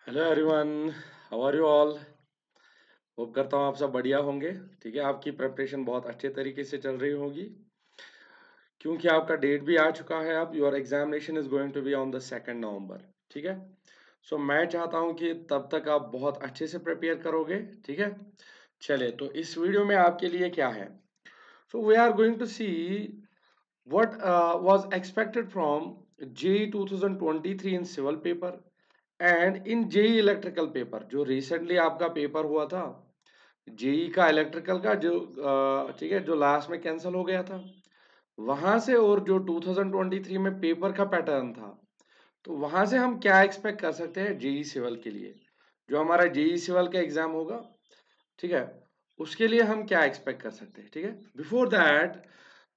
Hello everyone, how are you all. Hope करता हूँ आप सब बढ़िया होंगे। ठीक है, आपकी प्रिपरेशन बहुत अच्छे तरीके से चल रही होगी क्योंकि आपका डेट भी आ चुका है। अब your examination is going to be on the 2 November. ठीक है, सो मैं चाहता हूँ कि तब तक आप बहुत अच्छे से प्रिपेयर करोगे। ठीक है, चलिए तो इस वीडियो में आपके लिए क्या है। So we are going to see what was expected from JEE 2023 in civil paper and in JEE electrical paper जो recently आपका पेपर हुआ था जेई का इलेक्ट्रिकल का जो ठीक है जो लास्ट में कैंसिल हो गया था वहां से, और जो 2023 में पेपर का पैटर्न था, तो वहां से हम क्या एक्सपेक्ट कर सकते हैं जेई सिविल के लिए, जो हमारा जेई सिविल का एग्जाम होगा। ठीक है, उसके लिए हम क्या एक्सपेक्ट कर सकते हैं। ठीक है, बिफोर दैट,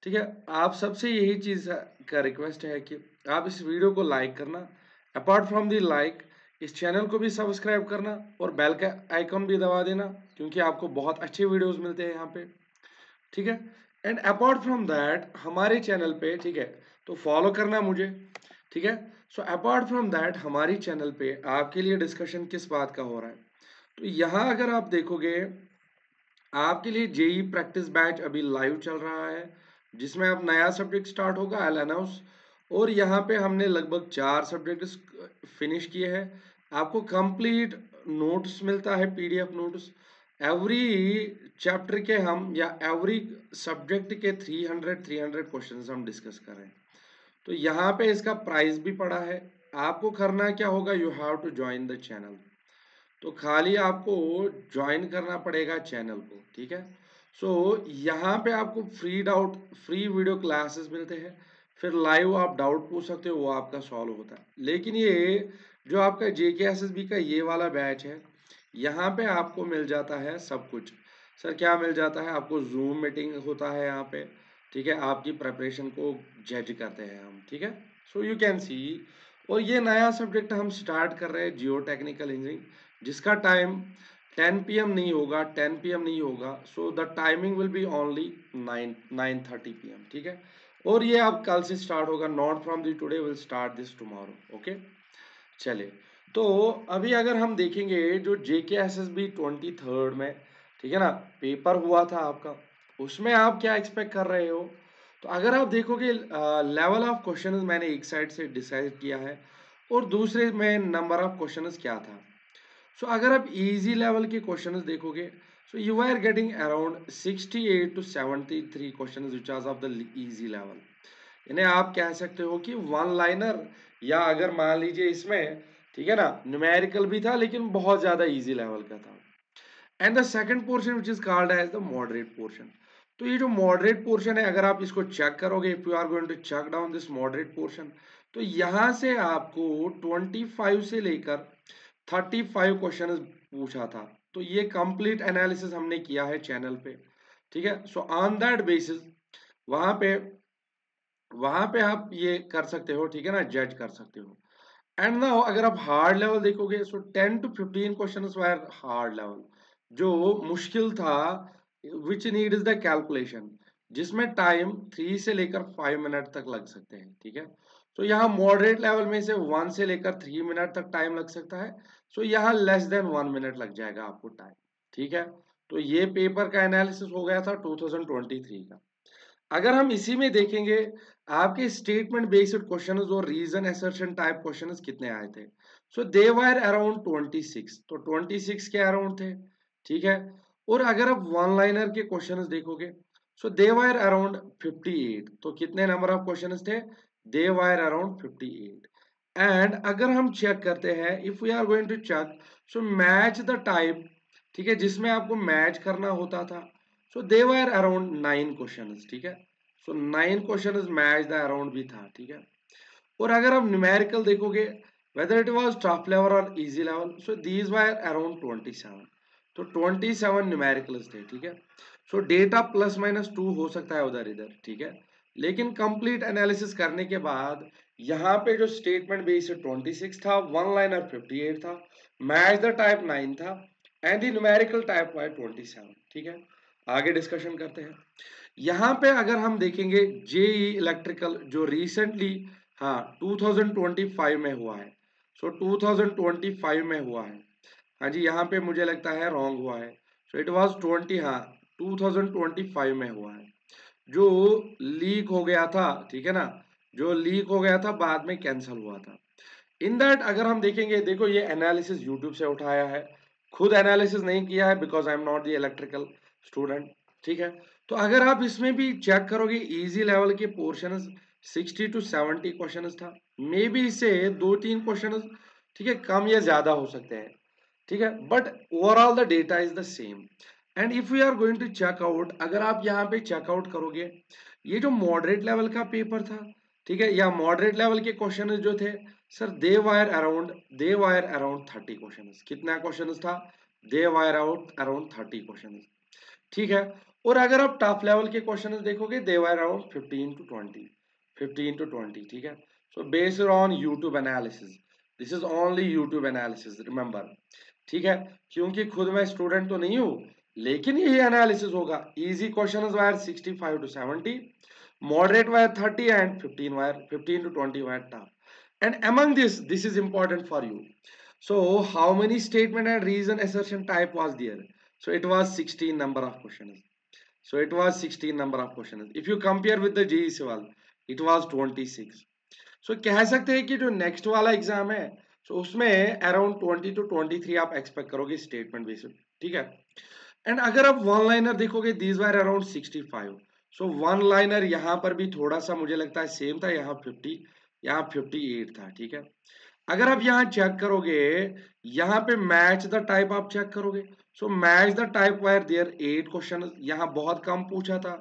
ठीक है, आप सबसे यही चीज का रिक्वेस्ट है कि आप इस वीडियो को लाइक करना। अपार्ट फ्रॉम दी लाइक, इस चैनल को भी सब्सक्राइब करना और बेल का आइकन भी दबा देना क्योंकि आपको बहुत अच्छे वीडियोस मिलते हैं यहाँ पे। ठीक है, एंड अपार्ट फ्रॉम दैट हमारे चैनल पे, ठीक है, तो फॉलो करना मुझे। ठीक है, सो अपार्ट फ्रॉम दैट हमारी चैनल पे आपके लिए डिस्कशन किस बात का हो रहा है, तो यहाँ अगर आप देखोगे आपके लिए जेई प्रैक्टिस बैच अभी लाइव चल रहा है जिसमें अब नया सब्जेक्ट स्टार्ट होगा एल अनाउंस, और यहाँ पे हमने लगभग 4 सब्जेक्ट फिनिश किए हैं। आपको कंप्लीट नोट्स मिलता है, पीडीएफ नोट्स एवरी चैप्टर के, हम या एवरी सब्जेक्ट के 300 क्वेश्चंस हम डिस्कस कर रहे हैं। तो यहाँ पे इसका प्राइस भी पड़ा है। आपको करना क्या होगा, you have to join the channel. तो खाली आपको ज्वाइन करना पड़ेगा चैनल को। ठीक है, सो यहाँ पे आपको फ्री वीडियो क्लासेस मिलते हैं, फिर लाइव आप डाउट पूछ सकते हो, वो आपका सॉल्व होता है। लेकिन ये जो आपका जेकेएसएसबी का ये वाला बैच है, यहाँ पे आपको मिल जाता है सब कुछ। सर क्या मिल जाता है आपको, जूम मीटिंग होता है यहाँ पे। ठीक है, आपकी प्रिपरेशन को जज करते हैं हम। ठीक है, सो यू कैन सी, और ये नया सब्जेक्ट हम स्टार्ट कर रहे हैं जियो टेक्निकल इंजीनियरिंग, जिसका टाइम 10 PM नहीं होगा, 10 PM नहीं होगा। So the timing will be only 9:30 PM। ठीक है, और ये अब कल से स्टार्ट होगा, not from the today, will start this tomorrow. Okay, चलिए तो अभी अगर हम देखेंगे जो जेके एस एस बी 23rd में, ठीक है ना, पेपर हुआ था आपका, उसमें आप क्या एक्सपेक्ट कर रहे हो। तो अगर आप देखोगे लेवल ऑफ क्वेश्चंस मैंने एक साइड से डिसाइड किया है और दूसरे में नंबर ऑफ क्वेश्चंस क्या था। सो अगर आप इजी लेवल के क्वेश्चंस देखोगे, so you are getting around 68 to 73 questions which are of the easy level. इन्हें आप कह सकते हो कि वन लाइनर, या अगर मान लीजिए इसमें, ठीक है ना, न्यूमेरिकल भी था लेकिन बहुत ज्यादा इजी लेवल का था। And the second portion which is called as the moderate portion. तो ये जो मॉडरेट पोर्शन है, अगर आप इसको चेक करोगे, if you are going to check down this moderate portion, तो यहां से आपको 25 से लेकर 35 क्वेश्चन पूछा था। तो ये कंप्लीट एनालिसिस हमने किया है चैनल पे। ठीक है, सो ऑन दैट बेसिस वहां पे आप ये कर सकते हो, ठीक है ना, जज कर सकते हो। एंड नाउ अगर आप हार्ड लेवल देखोगे, सो 10 to 15 question were hard level, जो मुश्किल था, which need is the calculation, जिसमें टाइम 3 से लेकर 5 मिनट तक लग सकते हैं। ठीक है, तो यहाँ मॉडरेट लेवल में से 1 से लेकर 3 मिनट तक टाइम लग सकता है। सो यहाँ लेस देन 1 मिनट लग जाएगा आपको टाइम। ठीक है, तो ये पेपर का एनालिसिस हो गया था 2023 का। अगर हम इसी में देखेंगे आपके स्टेटमेंट बेस्ड क्वेश्चंस और रीजन असर्शन टाइप क्वेश्चंस कितने आए थे, सो दे वर अराउंड 26, तो 26 के अराउंड थे। ठीक है, और अगर आप वन लाइनर के क्वेश्चंस देखोगे, सो दे वर अराउंड 58, तो कितने नंबर ऑफ क्वेश्चंस थे, दे वर अराउंड 58। एंड अगर हम चेक करते हैं, if we are going to check, so match the type, ठीक है, जिसमें आपको मैच करना होता था, सो दे वर अराउंड 9 क्वेश्चंस। ठीक है, so 9 questions match the around भी था। ठीक है, और अगर आप न्यूमेरिकल देखोगे, whether it was tough level और easy level, so these were around 27, तो 27 न्यूमेरिकल्स थे। ठीक है, सो डेटा प्लस माइनस 2 हो सकता है उधर इधर। ठीक है, लेकिन कंप्लीट एनालिसिस करने के बाद यहाँ पे जो स्टेटमेंट बेस्ड 26 था, वन लाइनर 58 था, मैच द टाइप 9 था, and the numerical type why 27। ठीक है, आगे डिस्कशन करते हैं। यहाँ पे अगर हम देखेंगे जेई इलेक्ट्रिकल जो रिसेंटली, हाँ, 2025 में हुआ है, सो 2025 में हुआ है। हाँ जी, यहाँ पे मुझे लगता है रॉन्ग हुआ है। सो इट वाज 20, हाँ 2025 में हुआ है। जो लीक हो गया था, ठीक है ना, जो लीक हो गया था बाद में कैंसिल हुआ था। इन दैट अगर हम देखेंगे, देखो ये एनालिसिस यूट्यूब से उठाया है, खुद एनालिसिस नहीं किया है because I am not the electrical student, ठीक है। तो अगर आप इसमें भी चेक करोगे इजी लेवल के पोर्शन 60 to 70 क्वेश्चन था, मे बी इससे 2-3 क्वेश्चन, ठीक है, कम या ज्यादा हो सकते हैं, ठीक है, but overall the data is the same. And if we are going to check out, अगर आप यहाँ पे चेकआउट करोगे, ये जो मॉडरेट लेवल का पेपर था, ठीक है, या मॉडरेट लेवल के क्वेश्चन जो थे सर, दे वायर अराउंड 30 क्वेश्चन। कितना क्वेश्चन था? दे वायर अराउंड 30 क्वेश्चन, ठीक है। और अगर आप टफ लेवल के क्वेश्चन देखोगे, दे वायर अराउंड 15 to 20, ठीक है। So based on YouTube analysis, this is only YouTube analysis, remember, ठीक है। क्योंकि खुद मैं स्टूडेंट तो नहीं हूं, लेकिन यही एनालिसिस होगा। Easy question wire 65 to 70, moderate wire 30, and 15 to 20 wire tough. And among this is important for you. So how many statement and reason assertion type was there? So it was 16 number of questions. So it was 16 number of questions. If you compare with the JEE Civil, it was 26. So कह सकते हैं कि जो next वाला exam है, so उसमें around 20 to 23 आप expect करोगे स्टेटमेंट बेस्ड, ठीक है। एंड अगर आप वन लाइनर देखोगे, these were around 65। So one liner यहाँ पर भी थोड़ा सा मुझे लगता है सेम था, यहाँ 50, यहाँ 58 था, ठीक है। अगर आप यहाँ चेक करोगे, यहाँ पे मैच द टाइप आप चेक करोगे, so match the type were there 8 question, यहाँ बहुत कम पूछा था,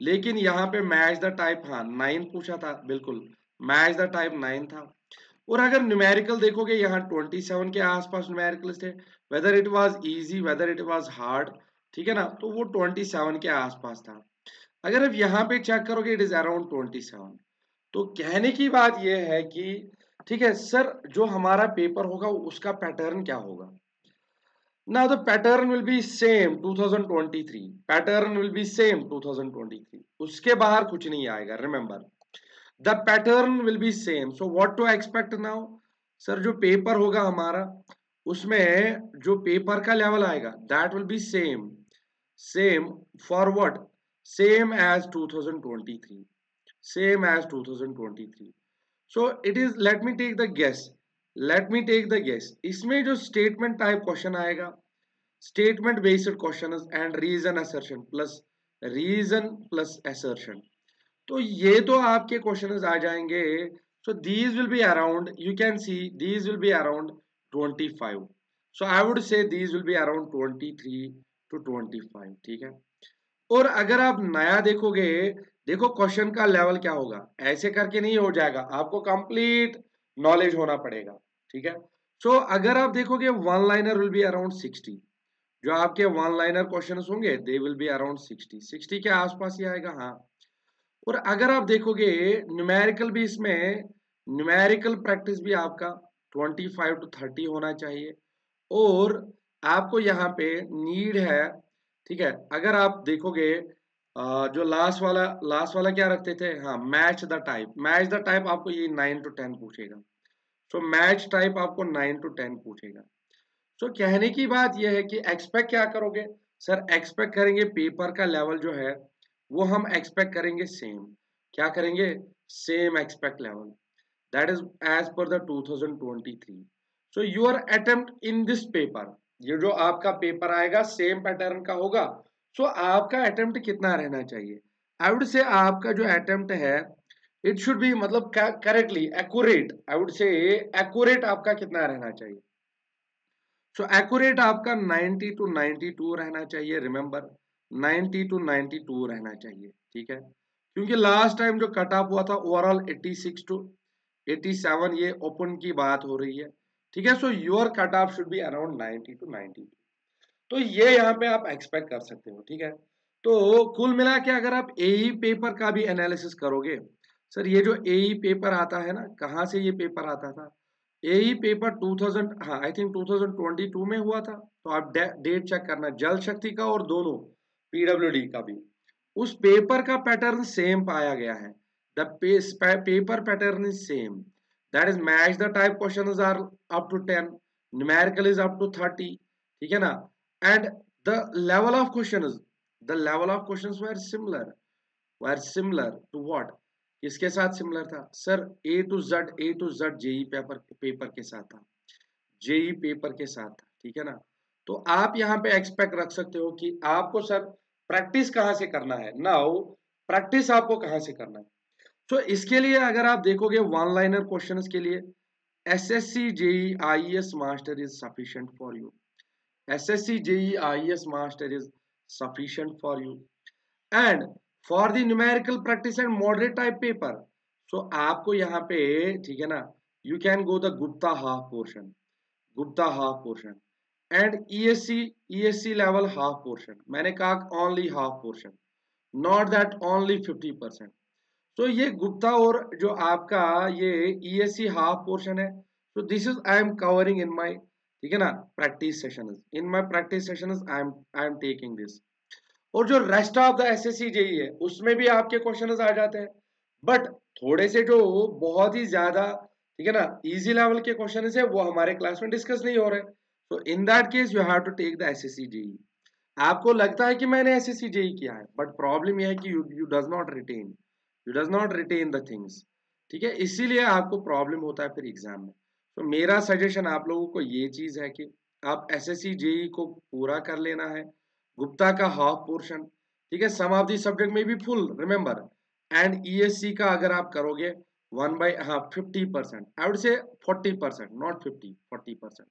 लेकिन यहाँ पे मैच द टाइप, हाँ 9 पूछा था, बिल्कुल मैच द टाइप 9 था। और अगर न्यूमेरिकल देखोगे, यहाँ 27 के आसपास न्यूमेरिकल्स थे, weather it was easy weather it was hard, ठीक है ना, तो वो 27 के आसपास था। अगर आप यहाँ पे चेक करोगे, इट इज अराउंड 27। तो कहने की बात यह है कि ठीक है सर, जो हमारा पेपर होगा उसका पैटर्न क्या होगा। Now the pattern will be same 2023, pattern will be same 2023, उसके बाहर कुछ नहीं आएगा, remember the pattern will be same. So what to expect now, sir जो पेपर होगा हमारा, उसमें जो पेपर का लेवल आएगा that will be same for what, same as 2023, same as 2023। So it is, let me take the guess, इसमें जो statement type question आएगा, statement based question and reason plus assertion, तो ये तो आपके क्वेश्चंस आ जाएंगे। So these will be around, you can see these will be around 25। So I would say these will be around 23 to 25, ठीक है। और अगर आप नया देखोगे, देखो क्वेश्चन का लेवल क्या होगा, ऐसे करके नहीं हो जाएगा, आपको कंप्लीट नॉलेज होना पड़ेगा, ठीक है। सो अगर आप देखोगे one liner will be around 60, जो आपके वन लाइनर क्वेश्चन होंगे दे विल बी अराउंड 60 के आसपास ही आएगा, हाँ। और अगर आप देखोगे न्यूमेरिकल भी, इसमें न्यूमेरिकल प्रैक्टिस भी आपका 25 to 30 होना चाहिए। और आपको यहाँ पे नीड है, ठीक है, अगर आप देखोगे जो लास्ट वाला क्या रखते थे, हाँ मैच द टाइप आपको ये 9 to 10 पूछेगा। सो मैच टाइप आपको 9 to 10 पूछेगा। सो कहने की बात यह है कि एक्सपेक्ट क्या करोगे, सर एक्सपेक्ट करेंगे पेपर का लेवल जो है वो हम एक्सपेक्ट करेंगे सेम, क्या करेंगे, same expect level, that is as per the 2023। So your attempt in this paper, ये जो आपका पेपर आएगा सेम पैटर्न का होगा। सो आपका अटेम्प्ट कितना रहना चाहिए, आई वुड से आपका जो अटेम्प्ट है इट शुड बी, मतलब correctly accurate, I would say accurate आपका कितना रहना चाहिए। सो एक्यूरेट आपका 90 to 92 रहना चाहिए, रिमेंबर 90 to 92 रहना चाहिए, ठीक है। क्योंकि लास्ट टाइम जो कट ऑफ हुआ था ओवरऑल 86 to 87, ये ओपन की बात हो रही है, ठीक है। So your cut off should be around 90 to 92, तो ये यहाँ पे आप एक्सपेक्ट कर सकते हो, ठीक है। तो कुल मिला के अगर आप एई पेपर का भी एनालिसिस करोगे, सर ये जो एई पेपर आता है ना, कहाँ से ये पेपर आता था, एई पेपर 2000, हाँ आई थिंक 2022 में हुआ था। तो आप डेट चेक करना, जल शक्ति का और दोनों पीडब्ल्यूडी का भी, उस पेपर का पैटर्न सेम पाया गया है, the paper pattern is same. That is match the type questions are up to 10, numerical is up to 30, ठीक है ना, and the level of questions, the level of questions were similar to what, किसके साथ सिमिलर था sir, A to Z JE paper के साथ था, जेई पेपर के साथ था, ठीक है ना। तो आप यहाँ पे एक्सपेक्ट रख सकते हो कि आपको सर प्रैक्टिस कहाँ से करना है, नाउ प्रैक्टिस आपको कहाँ से करना है। तो इसके लिए अगर आप देखोगे वन लाइनर क्वेश्चंस के लिए SSC JE IAS master is sufficient for you, SSC JE IAS master is sufficient for you, and for the numerical practice and moderate type paper, so आपको यहाँ पे, ठीक है ना, you can go the Gupta half portion, Gupta half portion and ESC level half portion, मैंने कहा only half portion, not that only 50%। तो ये गुप्ता और जो आपका ये ईएससी हाफ पोर्शन है, तो this is I am covering in my, ठीक है ना, practice sessions, in my practice sessions I am taking this. और जो rest of the SSC JEE है उसमें भी आपके क्वेश्चंस आ जाते हैं, बट थोड़े से जो बहुत ही ज्यादा, ठीक है ना, इजी लेवल के क्वेश्चंस है वो हमारे क्लास में डिस्कस नहीं हो रहे, तो in that case you have to take the SSC JE. आपको लगता है कि मैंने एसएससी जेई किया है, बट प्रॉब्लम यह है कि you does not retain the things, ठीक है, इसीलिए आपको प्रॉब्लम होता है फिर एग्जाम में। तो मेरा सजेशन आप लोगों को ये चीज है कि आप एसएससी जेई को पूरा कर लेना है, गुप्ता का हाफ पोर्शन, ठीक है, सम ऑफ दी सब्जेक्ट में भी फुल रिमेंबर, एंड ईएससी का अगर आप करोगे 1 बाई, हाँ 50%, आई वुड से 40%, नॉट 50, 40%,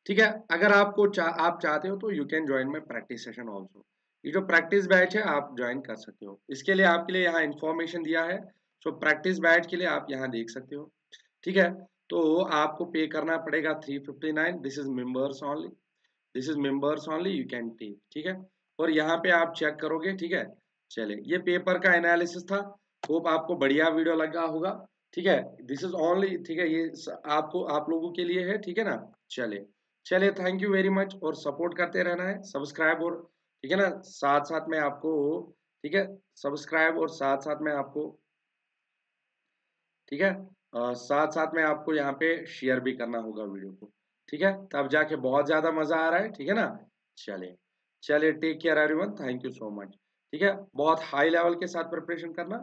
ठीक है। अगर आप चाहते हो तो you can join my practice session also, ये जो प्रैक्टिस बैच है आप ज्वाइन कर सकते हो, इसके लिए आपके लिए यहाँ इन्फॉर्मेशन दिया है, सो प्रैक्टिस बैच के लिए आप यहाँ देख सकते हो, ठीक है। तो आपको पे करना पड़ेगा 359, this is members only, this is members only, you can take, ठीक है। और यहाँ पे आप चेक करोगे, ठीक है। चले, ये पेपर का एनालिसिस था, होप आपको बढ़िया वीडियो लगा होगा, ठीक है। दिस इज ओनली, ठीक है, ये आपको आप लोगों के लिए है, ठीक है ना। चले चले, थैंक यू वेरी मच, और सपोर्ट करते रहना है, सब्सक्राइब, और ठीक है ना, साथ साथ में आपको, ठीक है, सब्सक्राइब और साथ साथ में आपको, ठीक है, साथ साथ में आपको यहाँ पे शेयर भी करना होगा वीडियो को, ठीक है, तब जाके बहुत ज्यादा मजा आ रहा है, ठीक है ना। चले चले, take care everyone, thank you so much, ठीक है, बहुत हाई लेवल के साथ प्रिपरेशन करना,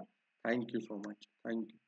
thank you so much, thank you.